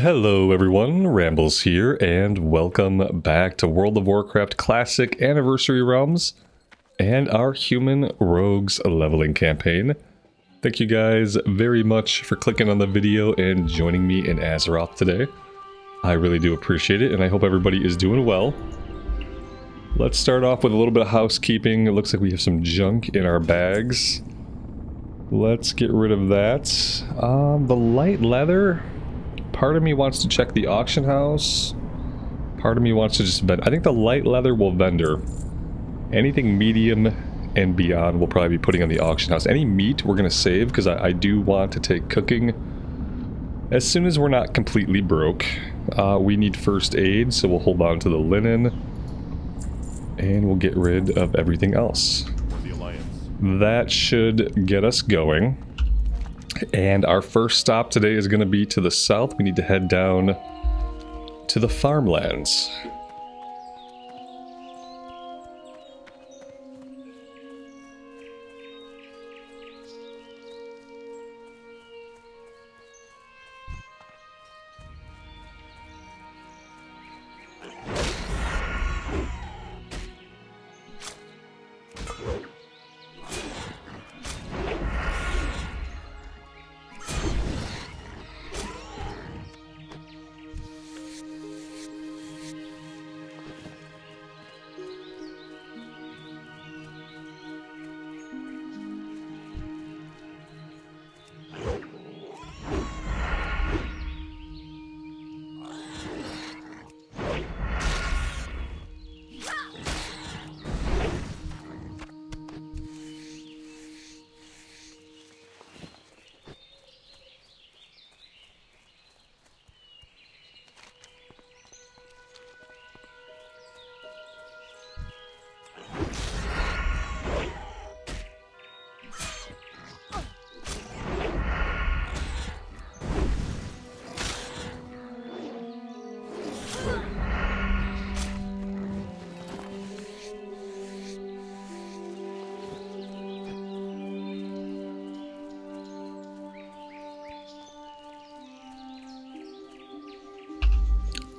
Hello everyone, Rambles here, and welcome back to World of Warcraft Classic Anniversary Realms and our Human Rogues leveling campaign. Thank you guys very much for clicking on the video and joining me in Azeroth today. I really do appreciate it, and I hope everybody is doing well. Let's start off with a little bit of housekeeping. It looks like we have some junk in our bags. Let's get rid of that. The light leather... Part of me wants to check the auction house. Part of me wants to just vend. I think the light leather will vendor. Anything medium and beyond we'll probably be putting on the auction house. Any meat we're going to save because I do want to take cooking. As soon as we're not completely broke. We need first aid, so we'll hold on to the linen. And we'll get rid of everything else. That should get us going. And our first stop today is going to be to the south. We need to head down to the farmlands.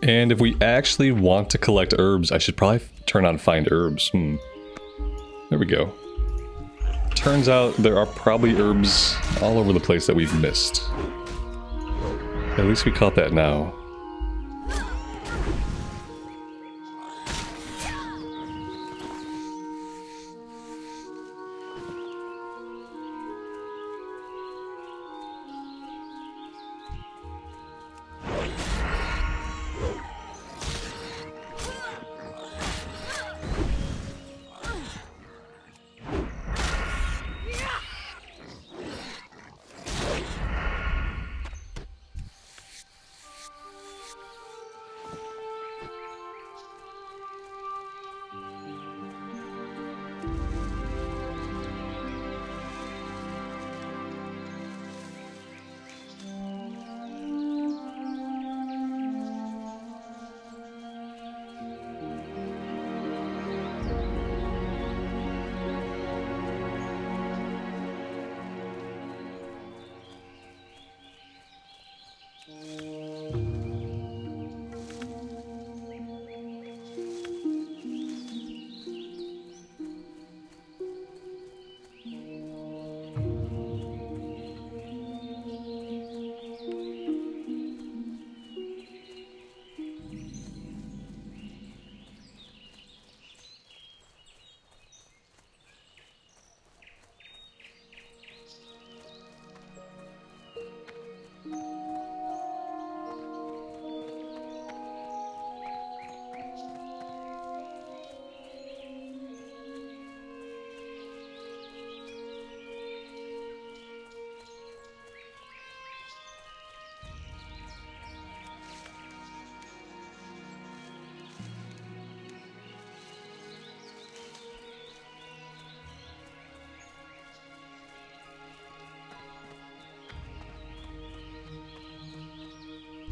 And if we actually want to collect herbs, I should probably turn on find herbs. There we go. Turns out there are probably herbs all over the place that we've missed. At least we caught that now.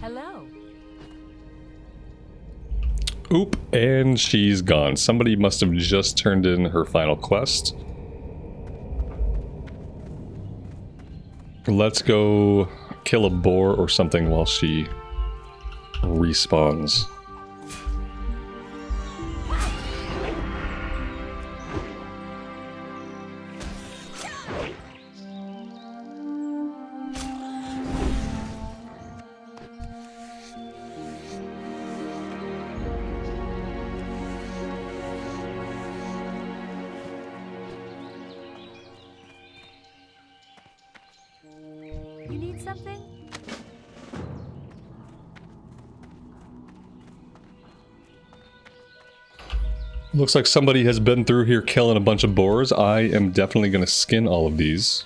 Hello. Oop, and she's gone. Somebody must have just turned in her final quest. Let's go kill a boar or something while she respawns. You need something? Looks like somebody has been through here killing a bunch of boars. I am definitely going to skin all of these.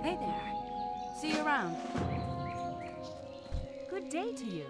Hey there. See you around. Good day to you.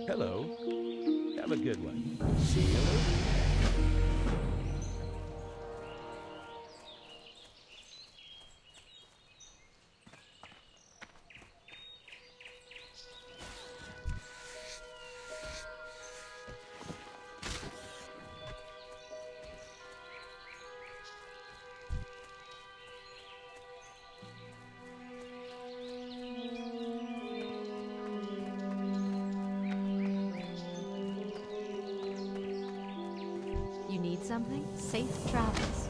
Hello. Have a good one. See you later. You need something? Safe travels.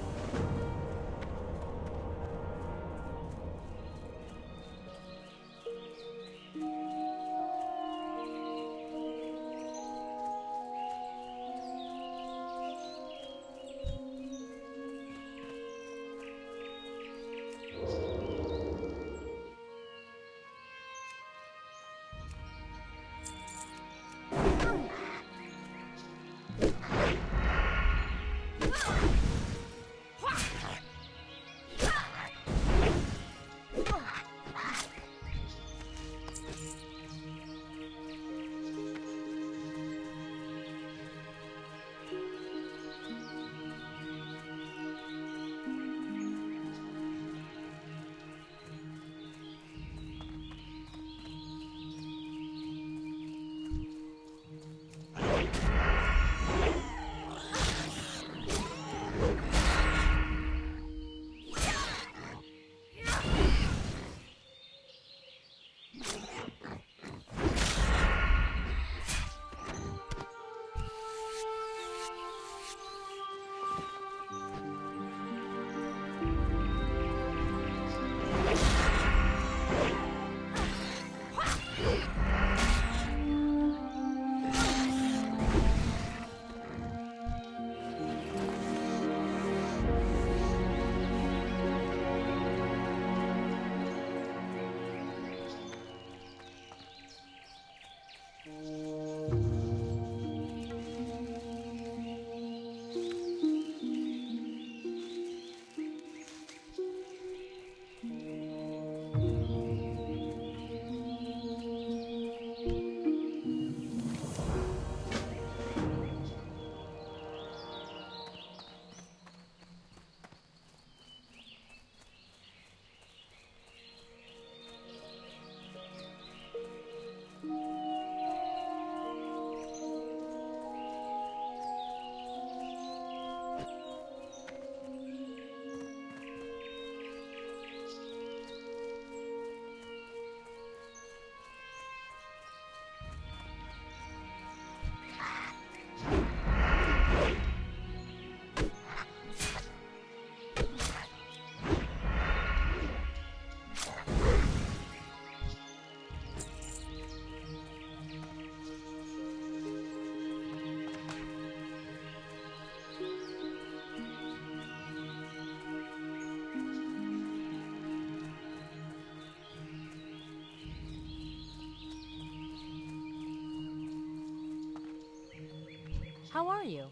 How are you?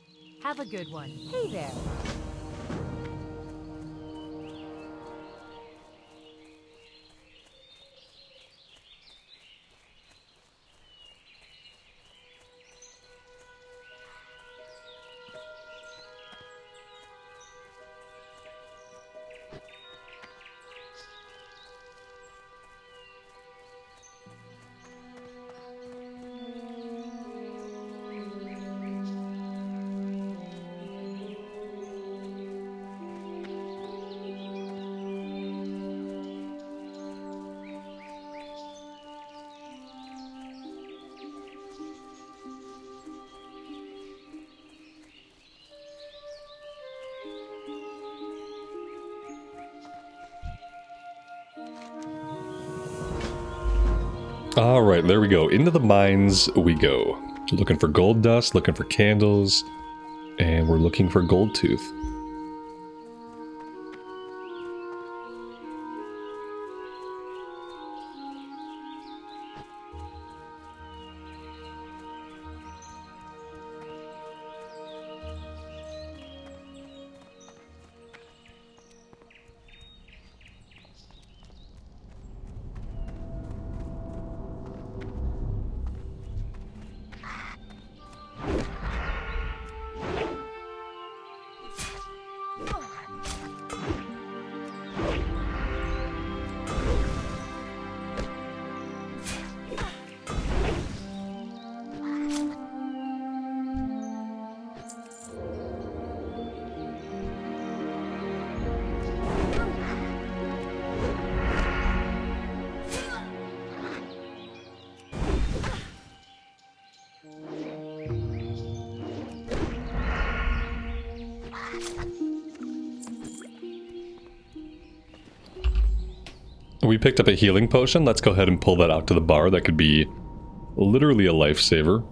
Have a good one. Hey there. Alright, there we go. Into the mines we go. Looking for gold dust, looking for candles, and we're looking for gold tooth. We picked up a healing potion. Let's go ahead and pull that out to the bar. That could be literally a lifesaver.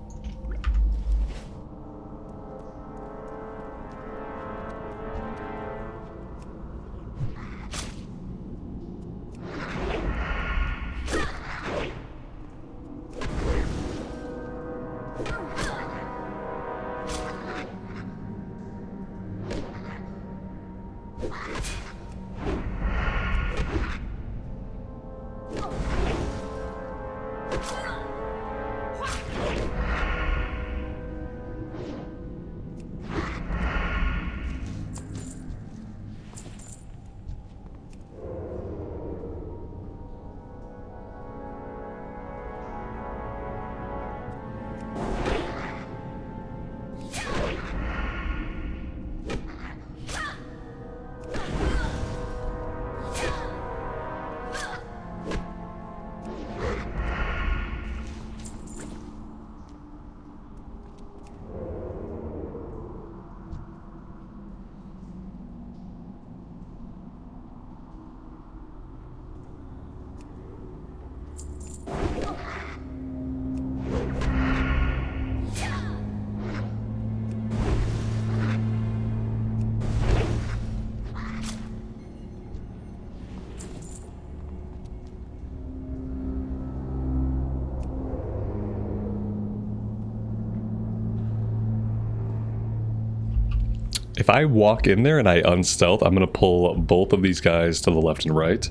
If I walk in there and I unstealth, I'm going to pull both of these guys to the left and right.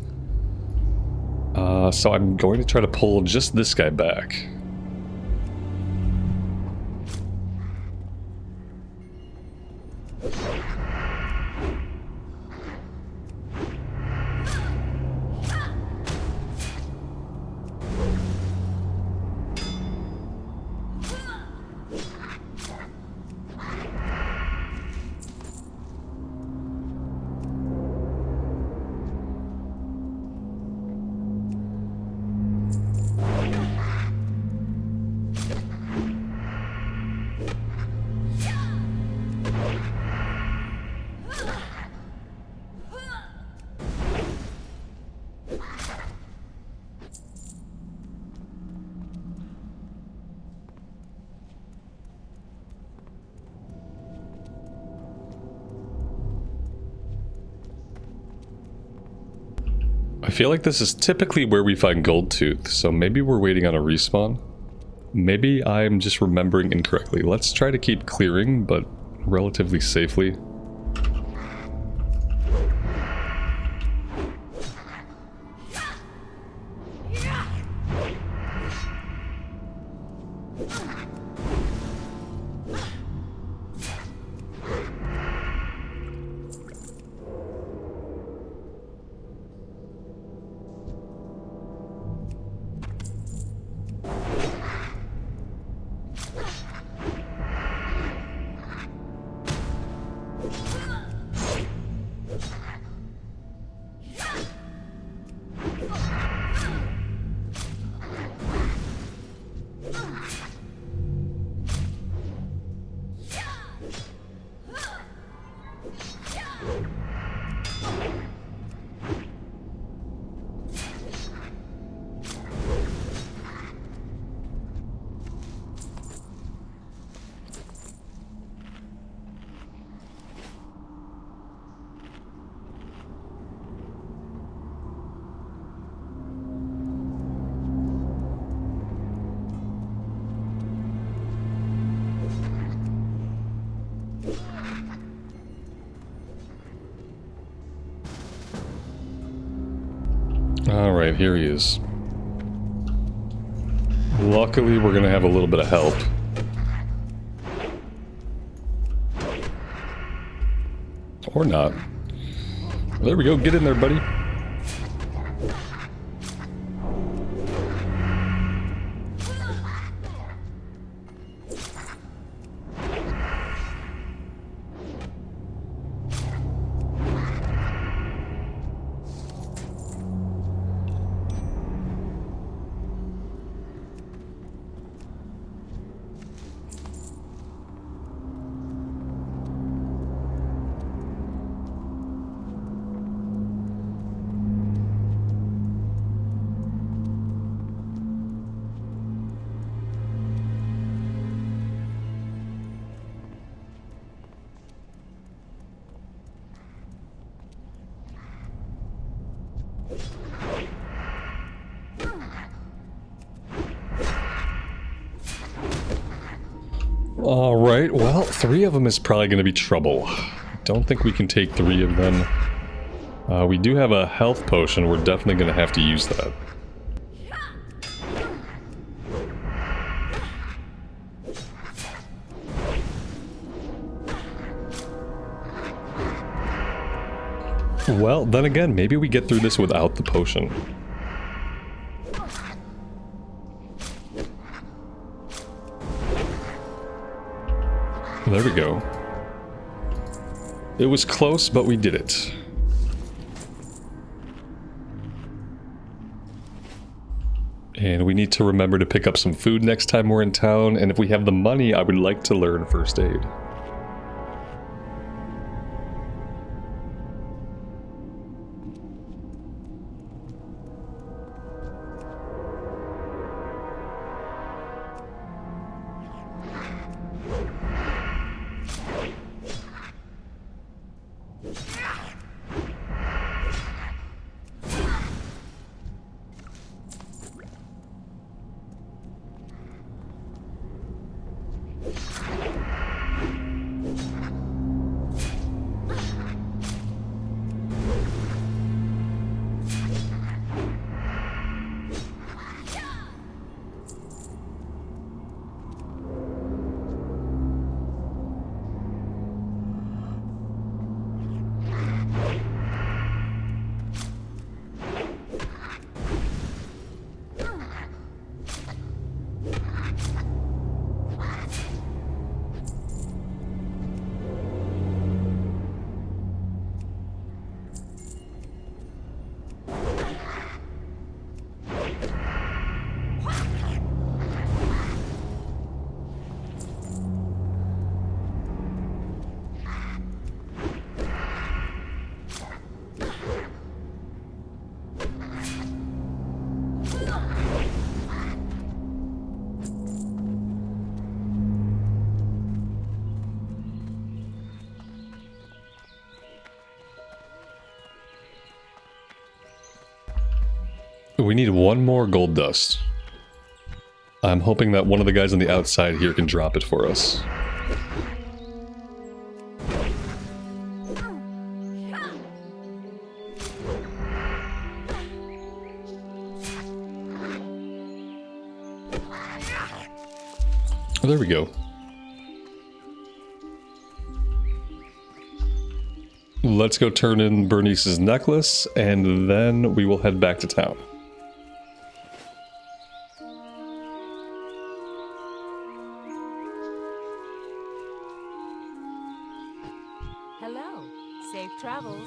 So I'm going to try to pull just this guy back. I feel like this is typically where we find gold tooth, so maybe we're waiting on a respawn. Maybe I'm just remembering incorrectly. Let's try to keep clearing, but relatively safely. Alright, here he is. Luckily, we're gonna have a little bit of help. Or not. There we go, get in there, buddy. Alright, well, 3 of them is probably going to be trouble. Don't think we can take 3 of them. We do have a health potion, we're definitely going to have to use that. Well, then again, maybe we get through this without the potion. There we go. It was close, but we did it. And we need to remember to pick up some food next time we're in town, and if we have the money, I would like to learn first aid. We need 1 more gold dust. I'm hoping that one of the guys on the outside here can drop it for us. Oh, there we go. Let's go turn in Bernice's necklace, and then we will head back to town. Hello. Safe travels.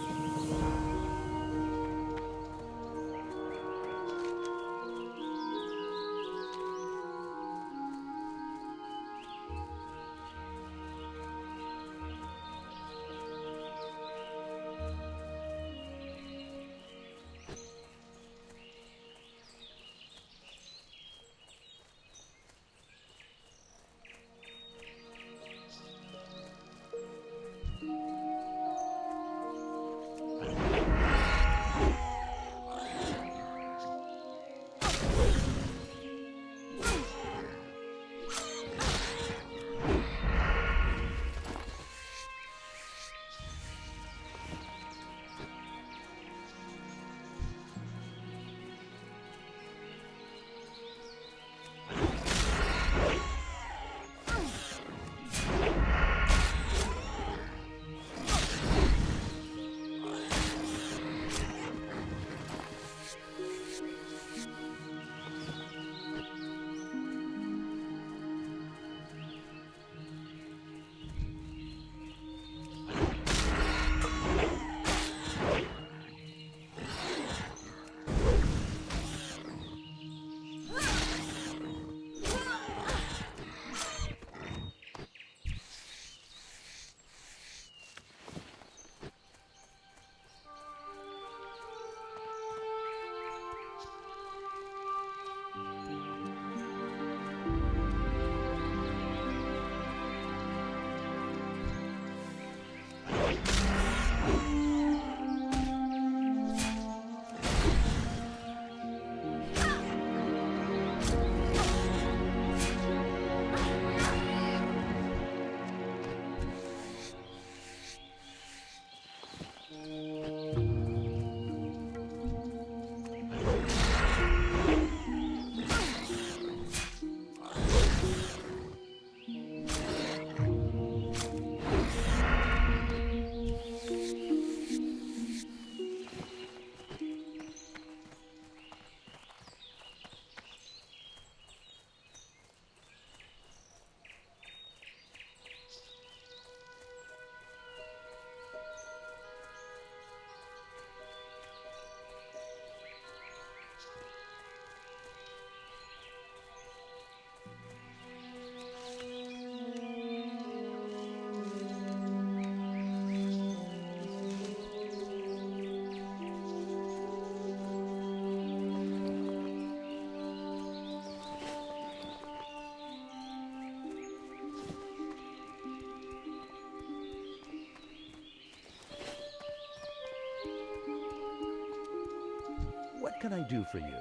What can I do for you?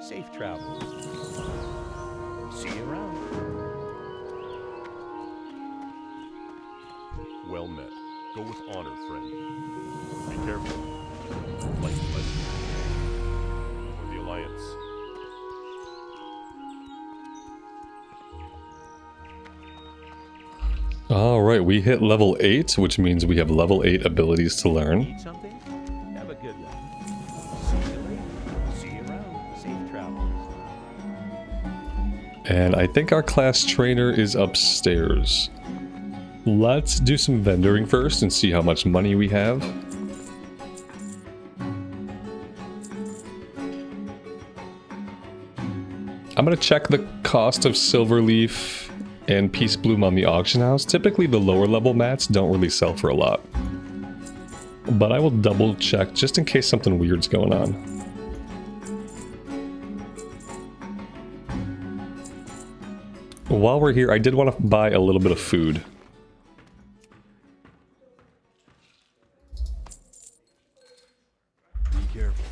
Safe travels. See you around. Well met. Go with honor, friend. Be careful. Like for the Alliance. Alright, we hit level 8, which means we have level 8 abilities to learn. Need something? Have a good one. See you later. See you around. Safe travels. And I think our class trainer is upstairs. Let's do some vendoring first and see how much money we have. I'm gonna check the cost of Silverleaf and Peace Bloom on the auction house. Typically the lower level mats don't really sell for a lot. But I will double check just in case something weird's going on. While we're here, I did want to buy a little bit of food. Be careful.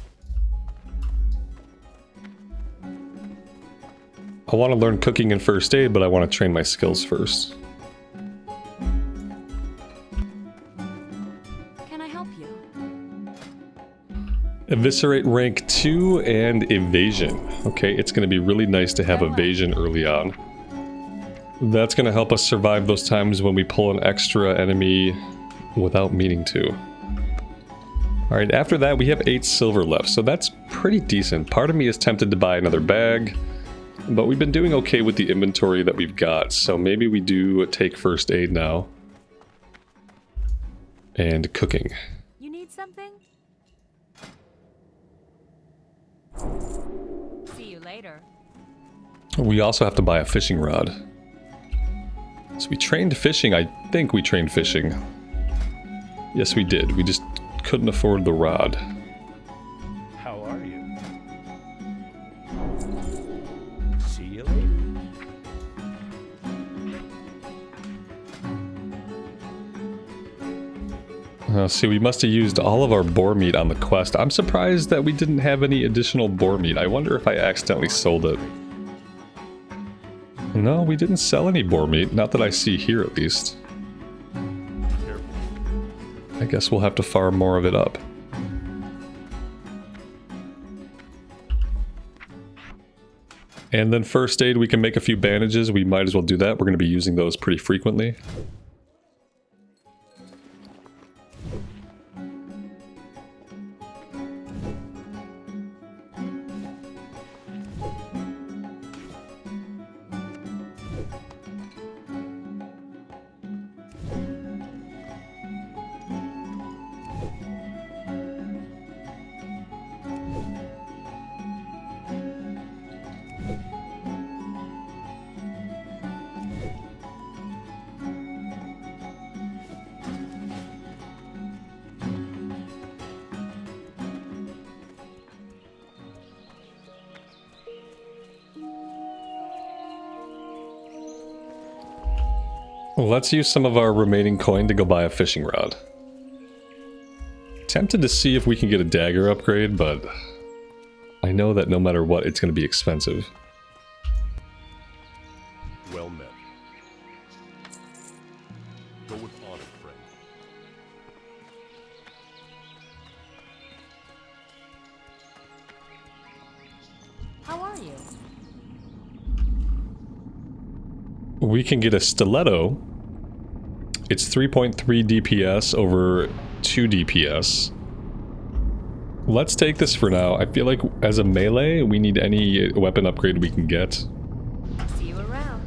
I want to learn cooking and first aid, but I want to train my skills first. Can I help you? Eviscerate rank 2 and evasion. Okay, it's going to be really nice to have evasion early on. That's going to help us survive those times when we pull an extra enemy without meaning to. Alright, after that we have 8 silver left, so that's pretty decent. Part of me is tempted to buy another bag, but we've been doing okay with the inventory that we've got, so maybe we do take first aid now. And cooking. You need something? See you later. We also have to buy a fishing rod. So we trained fishing, I think we trained fishing. Yes, we did. We just couldn't afford the rod. How are you? See you later. See, we must have used all of our boar meat on the quest. I'm surprised that we didn't have any additional boar meat. I wonder if I accidentally sold it. No, we didn't sell any boar meat. Not that I see here, at least. I guess we'll have to farm more of it up. And then first aid, we can make a few bandages. We might as well do that. We're going to be using those pretty frequently. Let's use some of our remaining coin to go buy a fishing rod. Tempted to see if we can get a dagger upgrade, but I know that no matter what, it's going to be expensive. Well met. Go with honor, friend. How are you? We can get a stiletto. It's 3.3 DPS over 2 DPS. Let's take this for now. I feel like as a melee, we need any weapon upgrade we can get. See you around.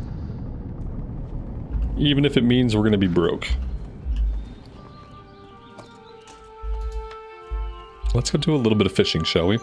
Even if it means we're gonna be broke. Let's go do a little bit of fishing, shall we?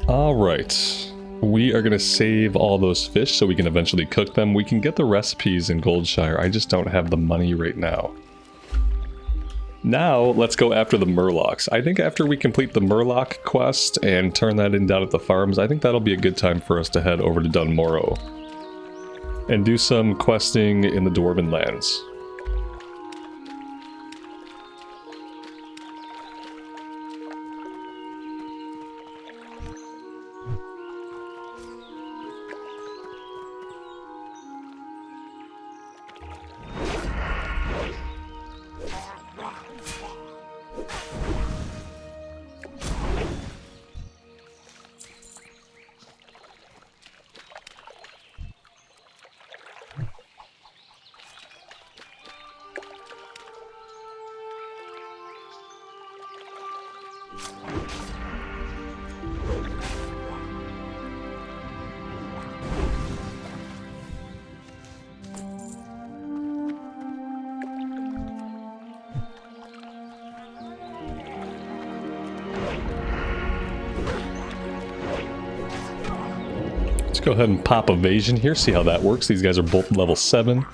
Alright. We are going to save all those fish so we can eventually cook them. We can get the recipes in Goldshire. I just don't have the money right now. Now, let's go after the Murlocs. I think after we complete the Murloc quest and turn that in down at the farms, I think that'll be a good time for us to head over to Dunmorrow and do some questing in the Dwarven lands. Let's go ahead and pop evasion here, see how that works. These guys are both level 7.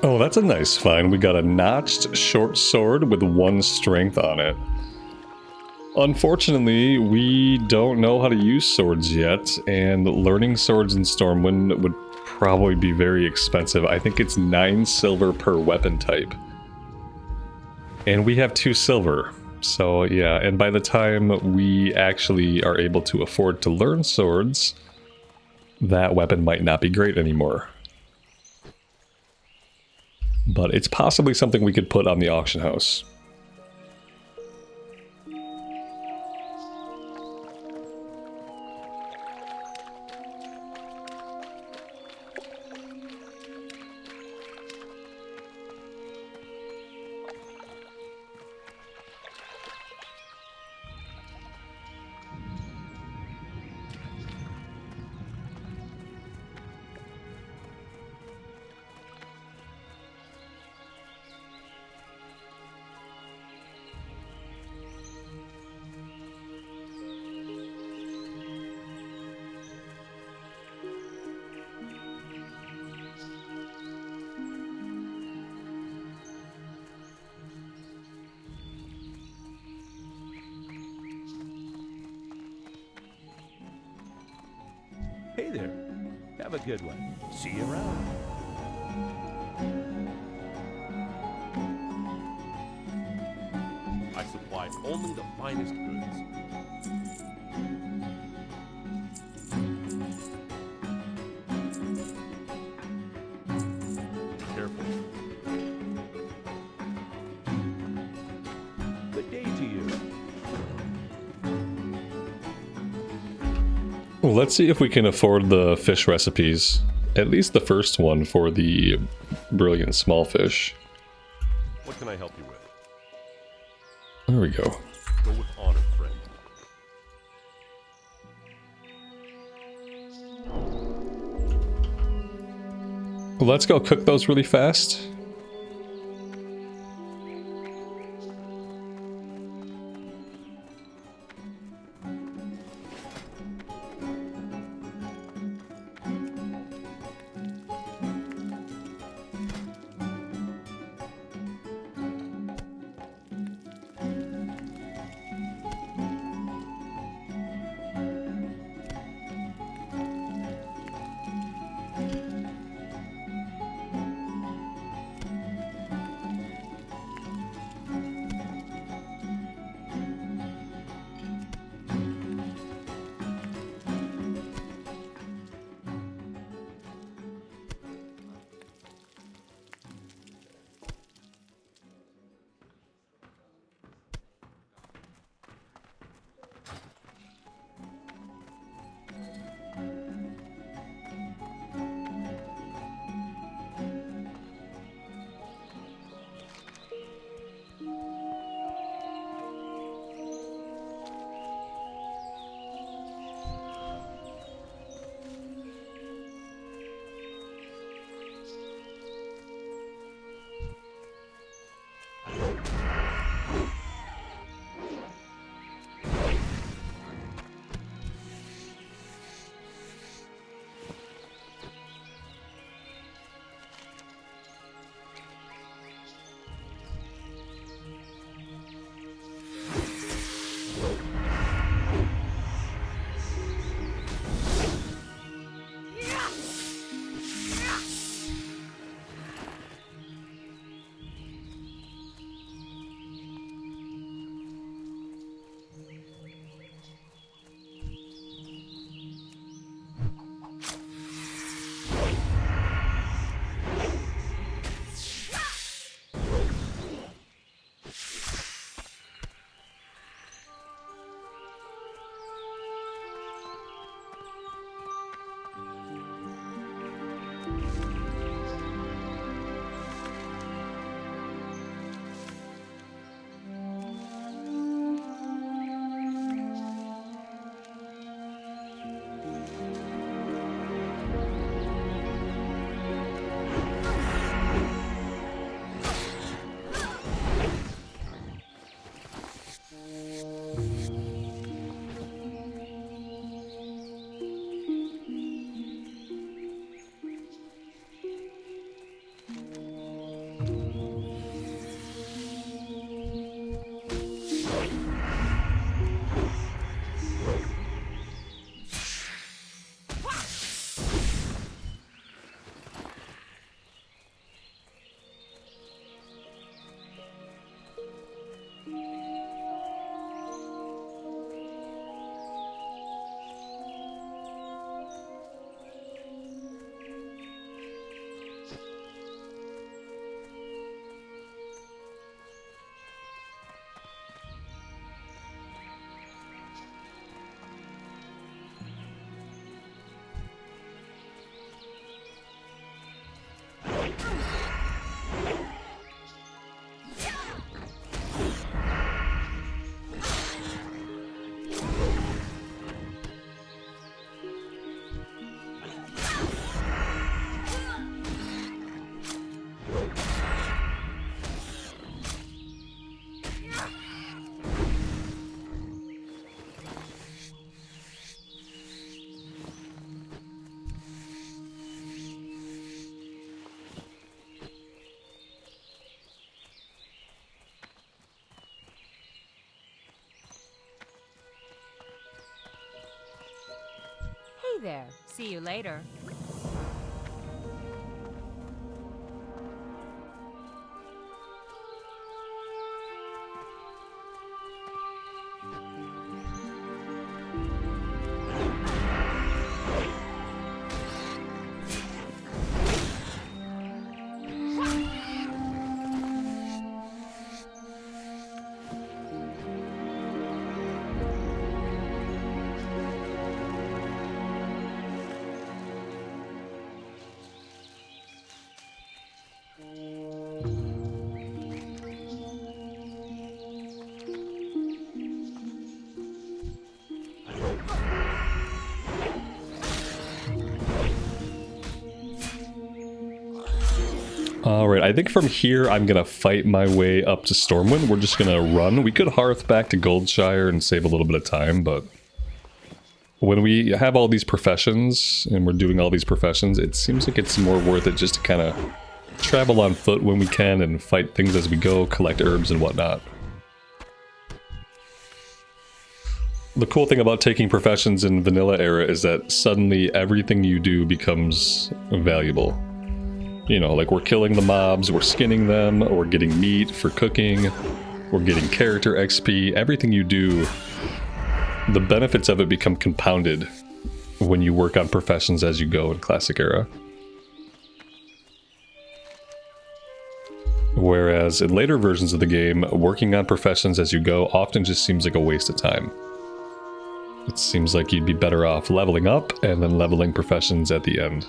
Oh, that's a nice find. We got a notched short sword with 1 strength on it. Unfortunately, we don't know how to use swords yet, and learning swords in Stormwind would probably be very expensive. I think it's 9 silver per weapon type. And we have 2 silver. So yeah, and by the time we actually are able to afford to learn swords, that weapon might not be great anymore. But it's possibly something we could put on the auction house. Hey there. Have a good one. See you around. I supply only the finest goods. Careful. Good day to you. Well, let's see if we can afford the fish recipes. At least the first one for the brilliant small fish. What can I help you with? There we go. Go with honor, friend. Let's go cook those really fast. Hey there. See you later. Alright, I think from here I'm gonna fight my way up to Stormwind. We're just gonna run. We could hearth back to Goldshire and save a little bit of time, but when we have all these professions and we're doing all these professions, it seems like it's more worth it just to kind of travel on foot when we can and fight things as we go, collect herbs and whatnot. The cool thing about taking professions in Vanilla era is that suddenly everything you do becomes valuable. You know, like we're killing the mobs, we're skinning them, we're getting meat for cooking, we're getting character XP. Everything you do, the benefits of it become compounded when you work on professions as you go in Classic era. Whereas in later versions of the game, working on professions as you go often just seems like a waste of time. It seems like you'd be better off leveling up and then leveling professions at the end.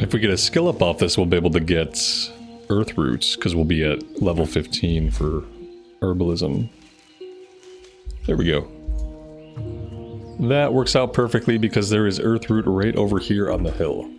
If we get a skill up off this, we'll be able to get earth roots, because we'll be at level 15 for herbalism. There we go. That works out perfectly because there is earth root right over here on the hill.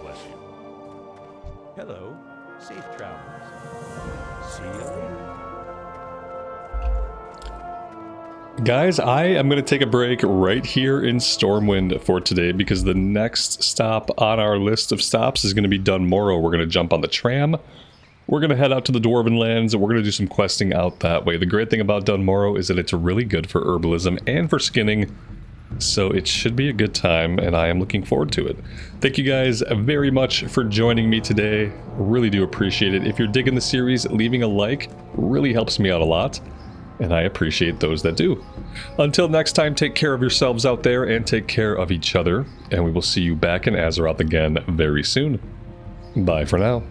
Bless you. Hello. Safe travels. See you later. Guys, I am going to take a break right here in Stormwind for today because the next stop on our list of stops is going to be Dunmorrow. We're going to jump on the tram. We're going to head out to the Dwarven Lands and we're going to do some questing out that way. The great thing about Dunmorrow is that it's really good for herbalism and for skinning. So it should be a good time, and I am looking forward to it. Thank you guys very much for joining me today. Really do appreciate it. If you're digging the series, leaving a like really helps me out a lot, and I appreciate those that do. Until next time, take care of yourselves out there and take care of each other, and we will see you back in Azeroth again very soon. Bye for now.